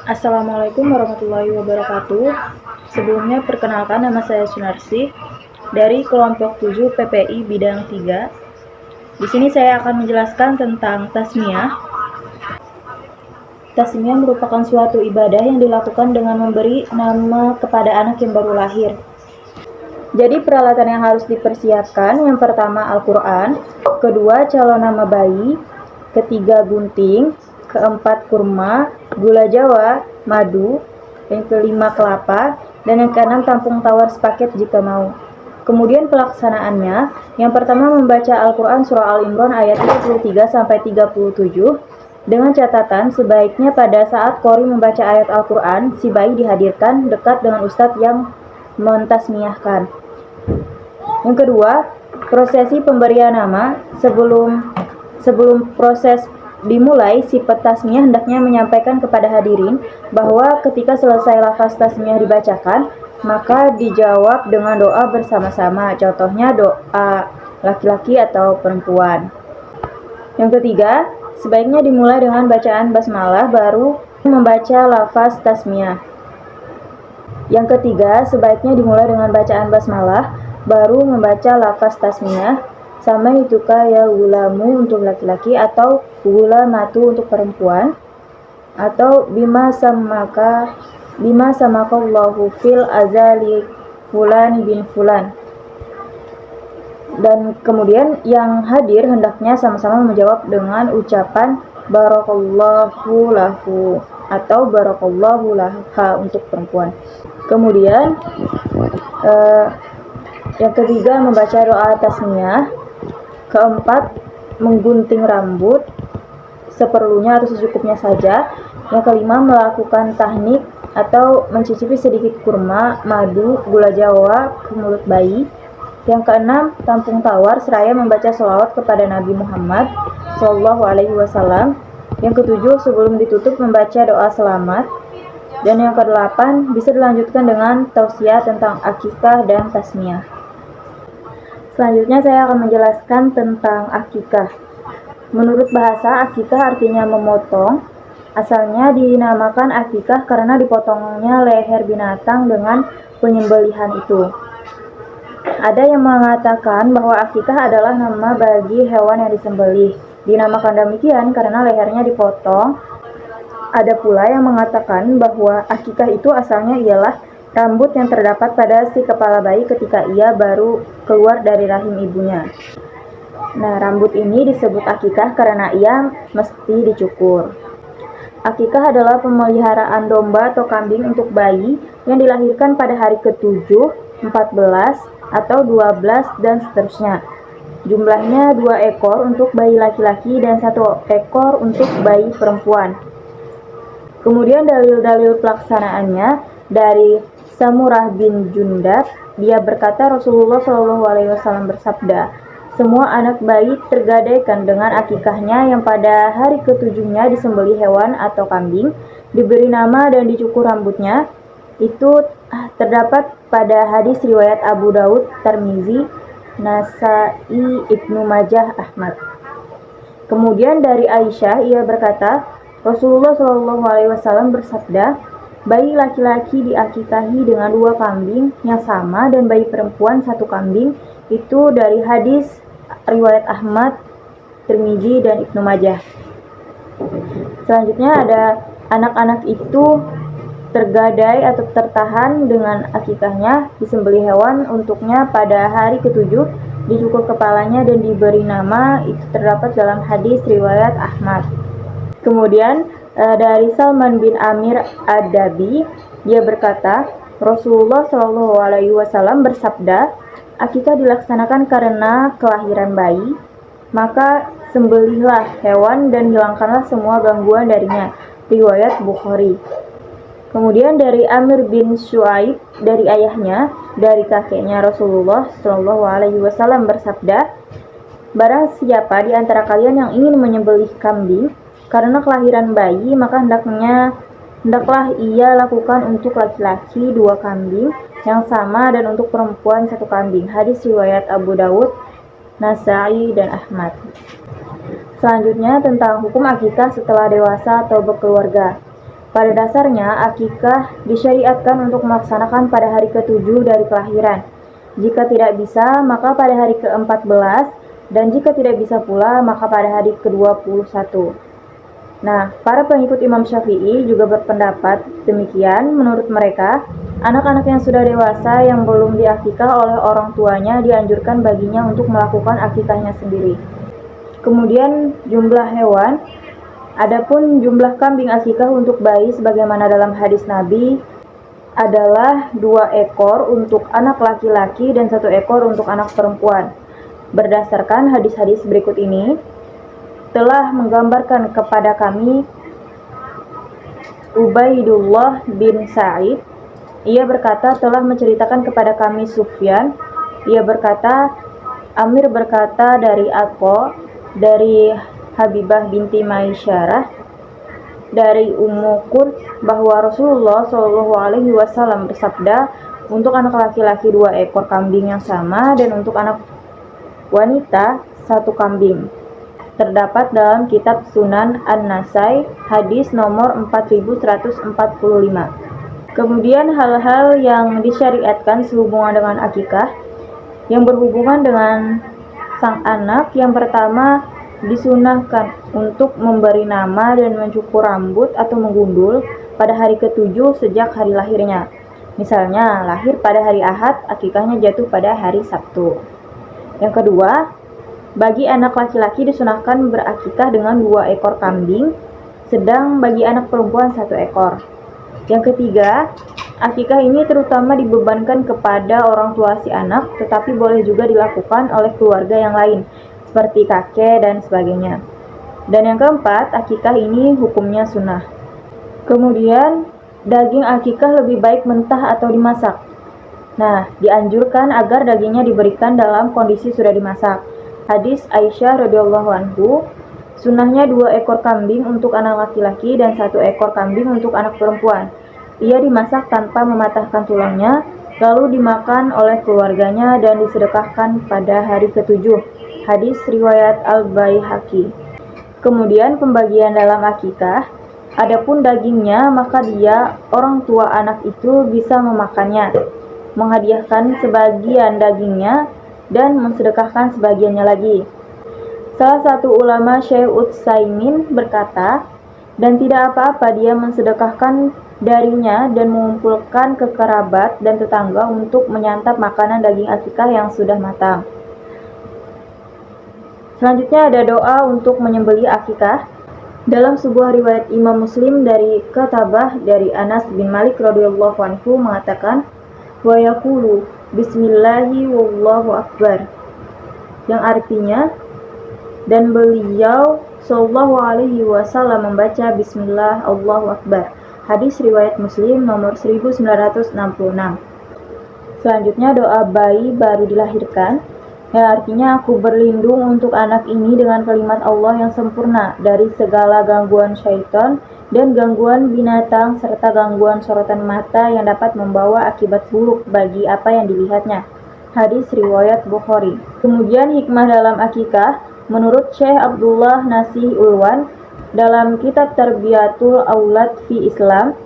Assalamualaikum warahmatullahi wabarakatuh. Sebelumnya perkenalkan, nama saya Sunarsi dari kelompok 7 PPI bidang 3. Di sini saya akan menjelaskan tentang tasmiyah. Tasmiyah merupakan suatu ibadah yang dilakukan dengan memberi nama kepada anak yang baru lahir. Jadi peralatan yang harus dipersiapkan, yang pertama Al-Quran, kedua calon nama bayi, ketiga gunting, keempat kurma, gula jawa, madu, yang kelima kelapa, dan yang keenam tampung tawar sepaket jika mau. Kemudian pelaksanaannya, yang pertama membaca Al-Quran surah Al-Imran ayat 33-37, dengan catatan sebaiknya pada saat qori membaca ayat Al-Quran, si bayi dihadirkan dekat dengan ustadz yang mentasmiyahkan. Yang kedua, prosesi pemberian nama. Sebelum proses dimulai, si petasmiyah hendaknya menyampaikan kepada hadirin bahwa ketika selesai lafaz tasmiyah dibacakan, maka dijawab dengan doa bersama-sama. Contohnya doa laki-laki atau perempuan. Yang ketiga, sebaiknya dimulai dengan bacaan basmalah baru membaca lafaz tasmiyah. Yang ketiga, sebaiknya dimulai dengan bacaan basmalah baru membaca lafaz tasmiyah. Sama ituka ya gulamu untuk laki-laki atau gulamatu untuk perempuan, atau bima samakallahu fil azali fulan bin fulan. Dan kemudian yang hadir hendaknya sama-sama menjawab dengan ucapan barakallahu lahu atau barakallahu laha untuk perempuan. Kemudian yang ketiga membaca doa tasmiyah. Keempat, menggunting rambut seperlunya atau secukupnya saja. Yang kelima, melakukan tahnik atau mencicipi sedikit kurma, madu, gula jawa ke mulut bayi. Yang keenam, tampung tawar seraya membaca sholawat kepada Nabi Muhammad SAW. Yang ketujuh, sebelum ditutup membaca doa selamat. Dan yang kedelapan, bisa dilanjutkan dengan tausiah tentang akikah dan tasmiyah. Selanjutnya saya akan menjelaskan tentang akikah. Menurut bahasa, akikah artinya memotong. Asalnya dinamakan akikah karena dipotongnya leher binatang dengan penyembelihan itu. Ada yang mengatakan bahwa akikah adalah nama bagi hewan yang disembelih. Dinamakan demikian karena lehernya dipotong. Ada pula yang mengatakan bahwa akikah itu asalnya ialah rambut yang terdapat pada si kepala bayi ketika ia baru keluar dari rahim ibunya. Nah, rambut ini disebut akikah karena ia mesti dicukur. Akikah adalah pemeliharaan domba atau kambing untuk bayi yang dilahirkan pada hari ke-7, 14, atau 12, dan seterusnya. Jumlahnya 2 ekor untuk bayi laki-laki dan 1 ekor untuk bayi perempuan. Kemudian dalil-dalil pelaksanaannya dari Samurah bin Jundab, dia berkata Rasulullah SAW bersabda, semua anak bayi tergadaikan dengan akikahnya yang pada hari ke-7-nya disembelih hewan atau kambing, diberi nama dan dicukur rambutnya. Itu terdapat pada hadis riwayat Abu Daud, Tirmizi, Nasai, Ibnu Majah, Ahmad. Kemudian dari Aisyah, ia berkata Rasulullah SAW bersabda, bayi laki-laki diakikahi dengan 2 kambing yang sama dan bayi perempuan 1 kambing. Itu dari hadis riwayat Ahmad, Tirmizi, dan Ibnu Majah. Selanjutnya ada anak-anak itu tergadai atau tertahan dengan akikahnya, disembelih hewan untuknya pada hari ke-7, dicukur kepalanya dan diberi nama. Itu terdapat dalam hadis riwayat Ahmad. Kemudian dari Salman bin Amir Ad-Dabi, dia berkata Rasulullah SAW bersabda, akikah dilaksanakan karena kelahiran bayi, maka sembelihlah hewan dan hilangkanlah semua gangguan darinya. Riwayat Bukhari. Kemudian dari Amir bin Shu'aib, dari ayahnya, dari kakeknya Rasulullah SAW bersabda, barang siapa di antara kalian yang ingin menyembelih kambing karena kelahiran bayi, maka hendaklah ia lakukan untuk laki-laki 2 kambing yang sama dan untuk perempuan 1 kambing. Hadis riwayat Abu Daud, Nasai, dan Ahmad. Selanjutnya tentang hukum akikah setelah dewasa atau berkeluarga. Pada dasarnya, akikah disyariatkan untuk melaksanakan pada hari ke-7 dari kelahiran. Jika tidak bisa, maka pada hari ke-14, dan jika tidak bisa pula, maka pada hari ke-21. Nah, para pengikut Imam Syafi'i juga berpendapat demikian. Menurut mereka, anak-anak yang sudah dewasa yang belum diakikah oleh orang tuanya dianjurkan baginya untuk melakukan akikahnya sendiri. Kemudian jumlah hewan. Adapun jumlah kambing akikah untuk bayi sebagaimana dalam hadis Nabi adalah 2 ekor untuk anak laki-laki dan 1 ekor untuk anak perempuan. Berdasarkan hadis-hadis berikut ini, telah menggambarkan kepada kami Ubaidullah bin Sa'id. Ia berkata, telah menceritakan kepada kami Sufyan. Ia berkata, Amir berkata dari Atha, dari Habibah binti Maisyarah, dari Ummu Qurs, bahwa Rasulullah SAW bersabda, untuk anak laki-laki 2 ekor kambing yang sama, dan untuk anak wanita 1 kambing. Terdapat dalam kitab Sunan An-Nasai, hadis nomor 4145. Kemudian hal-hal yang disyariatkan sehubungan dengan akikah, yang berhubungan dengan sang anak. Yang pertama, disunahkan untuk memberi nama dan mencukur rambut atau menggundul pada hari ke-7 sejak hari lahirnya. Misalnya, lahir pada hari Ahad, akikahnya jatuh pada hari Sabtu. Yang kedua, bagi anak laki-laki disunahkan berakikah dengan 2 ekor kambing, sedang bagi anak perempuan 1 ekor. Yang ketiga, akikah ini terutama dibebankan kepada orang tua si anak, tetapi boleh juga dilakukan oleh keluarga yang lain, seperti kakek dan sebagainya. Dan yang keempat, akikah ini hukumnya sunnah. Kemudian, daging akikah lebih baik mentah atau dimasak. Nah, dianjurkan agar dagingnya diberikan dalam kondisi sudah dimasak. Hadis Aisyah radhiyallahu anhu, sunnahnya 2 ekor kambing untuk anak laki-laki dan 1 ekor kambing untuk anak perempuan. Ia dimasak tanpa mematahkan tulangnya, lalu dimakan oleh keluarganya dan disedekahkan pada hari ke-7. Hadis riwayat Al-Baihaqi. Kemudian pembagian dalam akikah, adapun dagingnya maka dia, orang tua anak itu bisa memakannya, menghadiahkan sebagian dagingnya, dan mensedekahkan sebagiannya lagi. Salah satu ulama, Syekh Utsaimin, berkata, dan tidak apa-apa dia mensedekahkan darinya dan mengumpulkan ke kerabat dan tetangga untuk menyantap makanan daging akikah yang sudah matang. Selanjutnya ada doa untuk menyembelih akikah. Dalam sebuah riwayat Imam Muslim dari Katabah dari Anas bin Malik radhiyallahu anhu mengatakan, wa yaqulu bismillahi wallahu akbar, yang artinya, dan beliau sallallahu alaihi wasallam membaca bismillah Allahu akbar. Hadis riwayat Muslim nomor 1966. Selanjutnya doa bayi baru dilahirkan, yang artinya aku berlindung untuk anak ini dengan kalimat Allah yang sempurna dari segala gangguan syaitan dan gangguan binatang serta gangguan sorotan mata yang dapat membawa akibat buruk bagi apa yang dilihatnya. Hadis riwayat Bukhari. Kemudian hikmah dalam akikah, menurut Syekh Abdullah Nasih Ulwan dalam kitab Tarbiyatul Aulad fi Islam,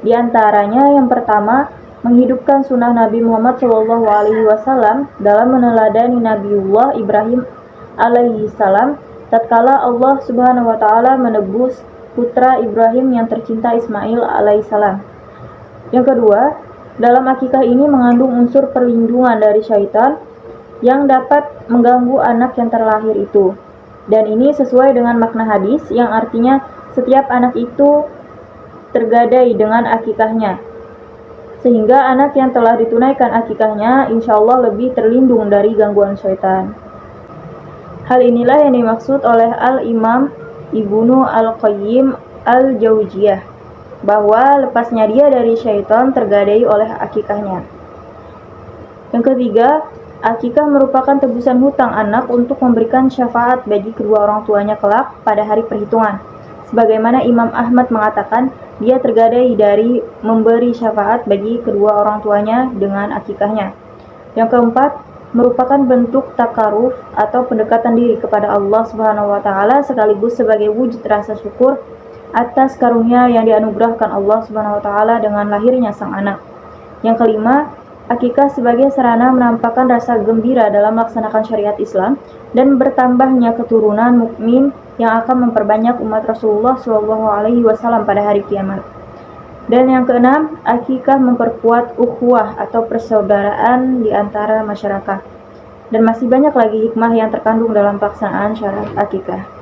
diantaranya yang pertama, menghidupkan sunnah Nabi Muhammad SAW dalam meneladani Nabiullah Ibrahim alaihi salam tatkala Allah Subhanahu wa taala menebus putra Ibrahim yang tercinta Ismail alaihissalam. Yang kedua, dalam akikah ini mengandung unsur perlindungan dari syaitan yang dapat mengganggu anak yang terlahir itu. Dan ini sesuai dengan makna hadis yang artinya setiap anak itu tergadai dengan akikahnya, sehingga anak yang telah ditunaikan akikahnya insya Allah lebih terlindung dari gangguan syaitan. Hal inilah yang dimaksud oleh Al-Imam Ibnu Al-Qayyim Al-Jauziyah, bahwa lepasnya dia dari syaitan tergadai oleh akikahnya. Yang ketiga, akikah merupakan tebusan hutang anak untuk memberikan syafaat bagi kedua orang tuanya kelak pada hari perhitungan. Sebagaimana Imam Ahmad mengatakan, dia tergadai dari memberi syafaat bagi kedua orang tuanya dengan akikahnya. Yang keempat, merupakan bentuk takaruf atau pendekatan diri kepada Allah Subhanahu wa taala sekaligus sebagai wujud rasa syukur atas karunia yang dianugerahkan Allah Subhanahu wa taala dengan lahirnya sang anak. Yang kelima, akikah sebagai sarana menampakkan rasa gembira dalam melaksanakan syariat Islam dan bertambahnya keturunan mukmin yang akan memperbanyak umat Rasulullah SAW pada hari kiamat. Dan yang keenam, akikah memperkuat ukhuwah atau persaudaraan di antara masyarakat. Dan masih banyak lagi hikmah yang terkandung dalam pelaksanaan syariat akikah.